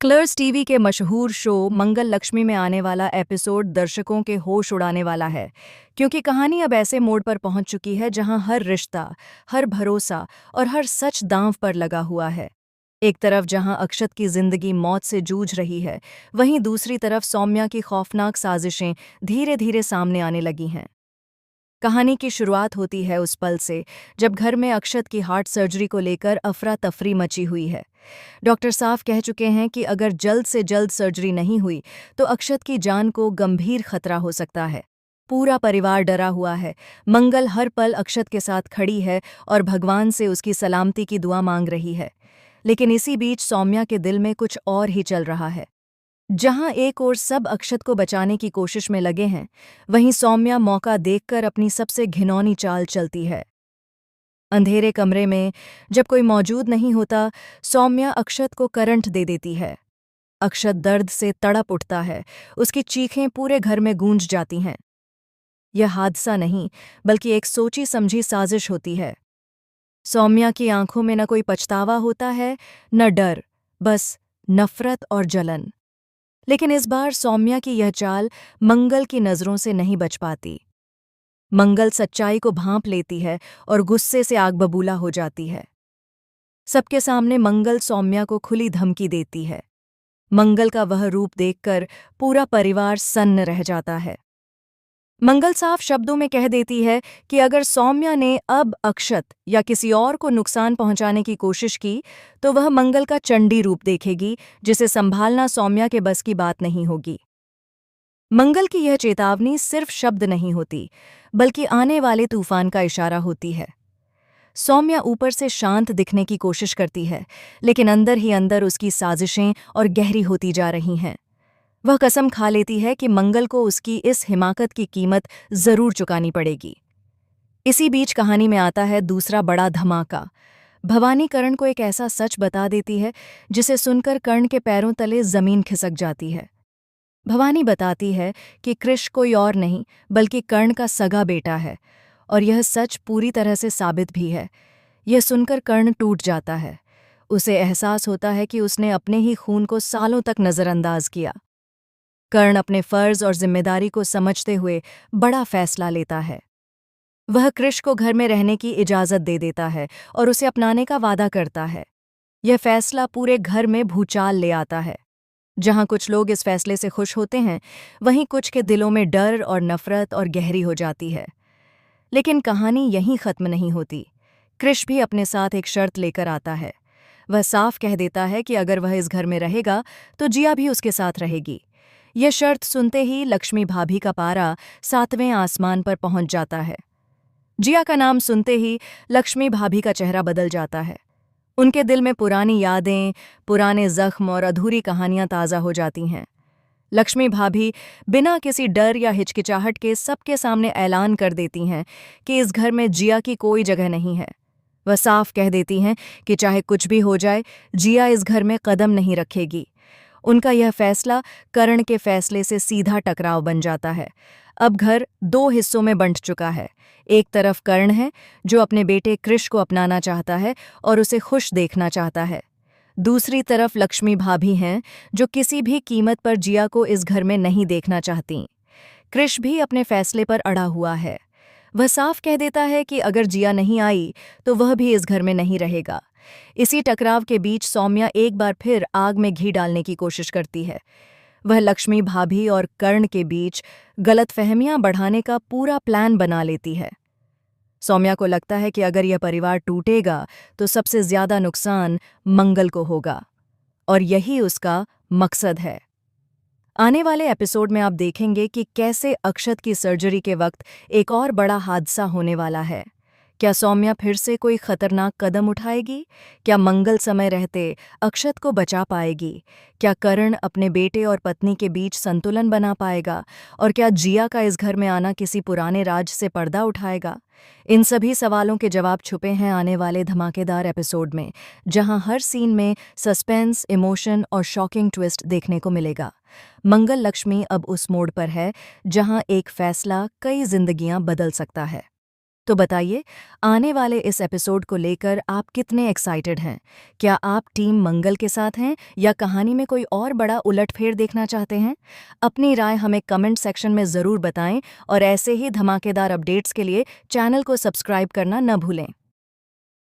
Colors TV के मशहूर show मंगल लक्ष्मी में आने वाला एपिसोड दर्शकों के होश उड़ाने वाला है, क्योंकि कहानी अब ऐसे मोड़ पर पहुंच चुकी है जहां हर रिश्ता, हर भरोसा और हर सच दांव पर लगा हुआ है। एक तरफ जहां अक्षत की जिंदगी मौत से जूझ रही है, वहीं दूसरी तरफ सौम्या की खौफनाक साजिशें धीरे धीरे सामने आने लगी हैं। कहानी की शुरुआत होती है उस पल से जब घर में अक्षत की हार्ट सर्जरी को लेकर अफरा तफरी मची हुई है। डॉक्टर साफ कह चुके हैं कि अगर जल्द से जल्द सर्जरी नहीं हुई तो अक्षत की जान को गंभीर खतरा हो सकता है। पूरा परिवार डरा हुआ है। मंगल हर पल अक्षत के साथ खड़ी है और भगवान से उसकी सलामती की दुआ मांग रही है। लेकिन इसी बीच सौम्या के दिल में कुछ और ही चल रहा है। जहां एक ओर सब अक्षत को बचाने की कोशिश में लगे हैं, वहीं सौम्या मौका देखकर अपनी सबसे घिनौनी चाल चलती है। अंधेरे कमरे में जब कोई मौजूद नहीं होता, सौम्या अक्षत को करंट दे देती है। अक्षत दर्द से तड़प उठता है, उसकी चीखें पूरे घर में गूंज जाती हैं। यह हादसा नहीं, बल्कि एक सोची समझी साजिश होती है। सौम्या की आंखों में न कोई पछतावा होता है, न डर, बस नफरत और जलन। लेकिन इस बार सौम्या की यह चाल मंगल की नजरों से नहीं बच पाती। मंगल सच्चाई को भांप लेती है और गुस्से से आग बबूला हो जाती है। सबके सामने मंगल सौम्या को खुली धमकी देती है। मंगल का वह रूप देखकर पूरा परिवार सन्न रह जाता है। मंगल साफ शब्दों में कह देती है कि अगर सौम्या ने अब अक्षत या किसी और को नुकसान पहुंचाने की कोशिश की तो वह मंगल का चंडी रूप देखेगी, जिसे संभालना सौम्या के बस की बात नहीं होगी। मंगल की यह चेतावनी सिर्फ शब्द नहीं होती, बल्कि आने वाले तूफान का इशारा होती है। सौम्या ऊपर से शांत दिखने की कोशिश करती है, लेकिन अंदर ही अंदर उसकी साजिशें और गहरी होती जा रही हैं। वह कसम खा लेती है कि मंगल को उसकी इस हिमाकत की कीमत जरूर चुकानी पड़ेगी। इसी बीच कहानी में आता है दूसरा बड़ा धमाका। भवानी कर्ण को एक ऐसा सच बता देती है जिसे सुनकर कर्ण के पैरों तले जमीन खिसक जाती है। भवानी बताती है कि कृष कोई और नहीं बल्कि कर्ण का सगा बेटा है, और यह सच पूरी तरह से साबित भी है। यह सुनकर कर्ण टूट जाता है। उसे एहसास होता है कि उसने अपने ही खून को सालों तक नज़रअंदाज किया। कर्ण अपने फर्ज और जिम्मेदारी को समझते हुए बड़ा फैसला लेता है। वह कृष को घर में रहने की इजाज़त दे देता है और उसे अपनाने का वादा करता है। यह फैसला पूरे घर में भूचाल ले आता है। जहां कुछ लोग इस फैसले से खुश होते हैं, वहीं कुछ के दिलों में डर और नफरत और गहरी हो जाती है। लेकिन कहानी यहीं खत्म नहीं होती। कृष भी अपने साथ एक शर्त लेकर आता है। वह साफ कह देता है कि अगर वह इस घर में रहेगा तो जिया भी उसके साथ रहेगी। यह शर्त सुनते ही लक्ष्मी भाभी का पारा 7वें आसमान पर पहुंच जाता है। जिया का नाम सुनते ही लक्ष्मी भाभी का चेहरा बदल जाता है। उनके दिल में पुरानी यादें, पुराने जख्म और अधूरी कहानियां ताज़ा हो जाती हैं। लक्ष्मी भाभी बिना किसी डर या हिचकिचाहट के सबके सामने ऐलान कर देती हैं कि इस घर में जिया की कोई जगह नहीं है। वह साफ कह देती हैं कि चाहे कुछ भी हो जाए, जिया इस घर में कदम नहीं रखेगी। उनका यह फैसला कर्ण के फैसले से सीधा टकराव बन जाता है। अब घर दो हिस्सों में बंट चुका है। एक तरफ कर्ण है जो अपने बेटे कृष को अपनाना चाहता है और उसे खुश देखना चाहता है। दूसरी तरफ लक्ष्मी भाभी हैं जो किसी भी कीमत पर जिया को इस घर में नहीं देखना चाहती। कृष भी अपने फैसले पर अड़ा हुआ है। वह साफ कह देता है कि अगर जिया नहीं आई तो वह भी इस घर में नहीं रहेगा। इसी टकराव के बीच सौम्या एक बार फिर आग में घी डालने की कोशिश करती है। वह लक्ष्मी भाभी और कर्ण के बीच गलतफहमियां बढ़ाने का पूरा प्लान बना लेती है। सौम्या को लगता है कि अगर यह परिवार टूटेगा तो सबसे ज्यादा नुकसान मंगल को होगा, और यही उसका मकसद है। आने वाले एपिसोड में आप देखेंगे कि कैसे अक्षत की सर्जरी के वक्त एक और बड़ा हादसा होने वाला है। क्या सौम्या फिर से कोई खतरनाक कदम उठाएगी? क्या मंगल समय रहते अक्षत को बचा पाएगी? क्या कर्ण अपने बेटे और पत्नी के बीच संतुलन बना पाएगा? और क्या जिया का इस घर में आना किसी पुराने राज से पर्दा उठाएगा? इन सभी सवालों के जवाब छुपे हैं आने वाले धमाकेदार एपिसोड में, जहां हर सीन में सस्पेंस, इमोशन और शॉकिंग ट्विस्ट देखने को मिलेगा। मंगल लक्ष्मी अब उस मोड़ पर है जहां एक फैसला कई जिंदगियां बदल सकता है। तो बताइए, आने वाले इस एपिसोड को लेकर आप कितने एक्साइटेड हैं? क्या आप टीम मंगल के साथ हैं या कहानी में कोई और बड़ा उलटफेर देखना चाहते हैं? अपनी राय हमें कमेंट सेक्शन में ज़रूर बताएं और ऐसे ही धमाकेदार अपडेट्स के लिए चैनल को सब्सक्राइब करना न भूलें।